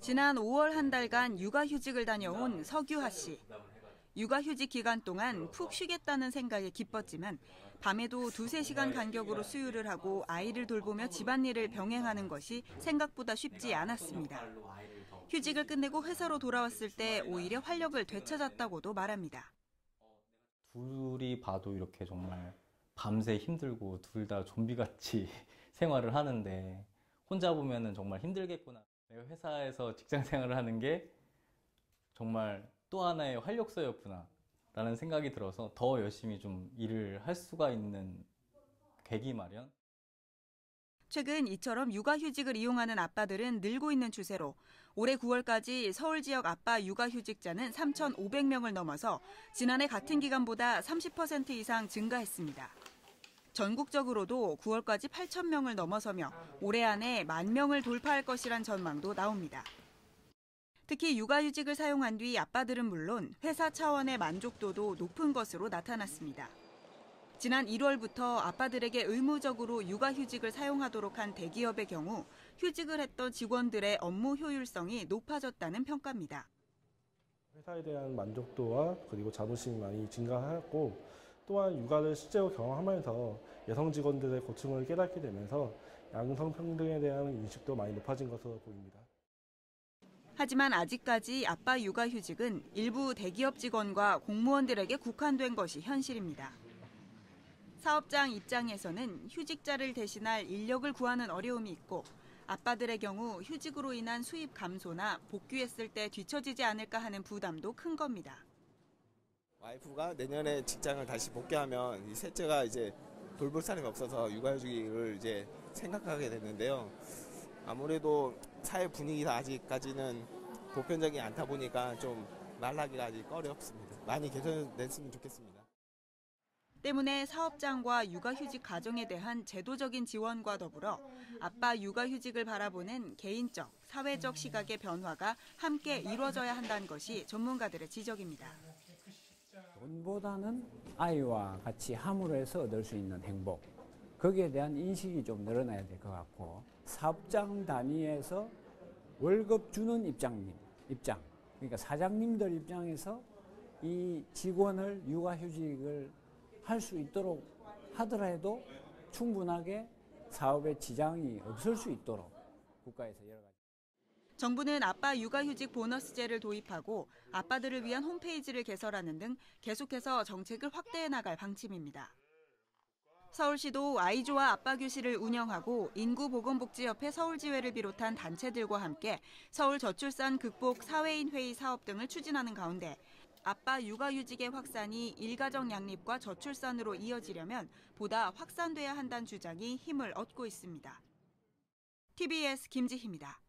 지난 5월 한 달간 육아휴직을 다녀온 서규하 씨. 육아휴직 기간 동안 푹 쉬겠다는 생각에 기뻤지만 밤에도 2~3시간 간격으로 수유를 하고 아이를 돌보며 집안일을 병행하는 것이 생각보다 쉽지 않았습니다. 휴직을 끝내고 회사로 돌아왔을 때 오히려 활력을 되찾았다고도 말합니다. 둘이 봐도 이렇게 정말 밤새 힘들고 둘 다 좀비같이 생활을 하는데 혼자 보면은 정말 힘들겠구나. 내가 회사에서 직장 생활을 하는 게 정말 또 하나의 활력소였구나 라는 생각이 들어서 더 열심히 좀 일을 할 수가 있는 계기 마련. 최근 이처럼 육아휴직을 이용하는 아빠들은 늘고 있는 추세로 올해 9월까지 서울 지역 아빠 육아휴직자는 3,500명을 넘어서 지난해 같은 기간보다 30% 이상 증가했습니다. 전국적으로도 9월까지 8,000명을 넘어서며 올해 안에 10,000명을 돌파할 것이란 전망도 나옵니다. 특히 육아휴직을 사용한 뒤 아빠들은 물론 회사 차원의 만족도도 높은 것으로 나타났습니다. 지난 1월부터 아빠들에게 의무적으로 육아휴직을 사용하도록 한 대기업의 경우 휴직을 했던 직원들의 업무 효율성이 높아졌다는 평가입니다. 회사에 대한 만족도와 그리고 자부심이 많이 증가하였고 또한 육아를 실제로 경험하면서 여성 직원들의 고충을 깨닫게 되면서 양성평등에 대한 인식도 많이 높아진 것으로 보입니다. 하지만 아직까지 아빠 육아휴직은 일부 대기업 직원과 공무원들에게 국한된 것이 현실입니다. 사업장 입장에서는 휴직자를 대신할 인력을 구하는 어려움이 있고 아빠들의 경우 휴직으로 인한 수입 감소나 복귀했을 때 뒤처지지 않을까 하는 부담도 큰 겁니다. 와이프가 내년에 직장을 다시 복귀하면 이 셋째가 이제 돌볼 사람이 없어서 육아휴직을 이제 생각하게 됐는데요. 아무래도 사회 분위기가 아직까지는 보편적이지 않다 보니까 좀 말하기가 아직 어렵습니다. 많이 개선됐으면 좋겠습니다. 때문에 사업장과 육아휴직 가정에 대한 제도적인 지원과 더불어 아빠 육아휴직을 바라보는 개인적, 사회적 시각의 변화가 함께 이루어져야 한다는 것이 전문가들의 지적입니다. 돈보다는 아이와 같이 함으로해서 얻을 수 있는 행복, 거기에 대한 인식이 좀 늘어나야 될 것 같고 사업장 단위에서 월급 주는 입장, 그러니까 사장님들 입장에서 이 직원을 육아휴직을 할 수 있도록 하더라도 충분하게 사업에 지장이 없을 수 있도록 국가에서 여러 가지. 정부는 아빠 육아휴직 보너스제를 도입하고 아빠들을 위한 홈페이지를 개설하는 등 계속해서 정책을 확대해 나갈 방침입니다. 서울시도 아이조아 아빠교실을 운영하고 인구보건복지협회 서울지회를 비롯한 단체들과 함께 서울저출산 극복 사회인회의 사업 등을 추진하는 가운데 아빠 육아휴직의 확산이 일가정 양립과 저출산으로 이어지려면 보다 확산돼야 한다는 주장이 힘을 얻고 있습니다. TBS 김지희입니다.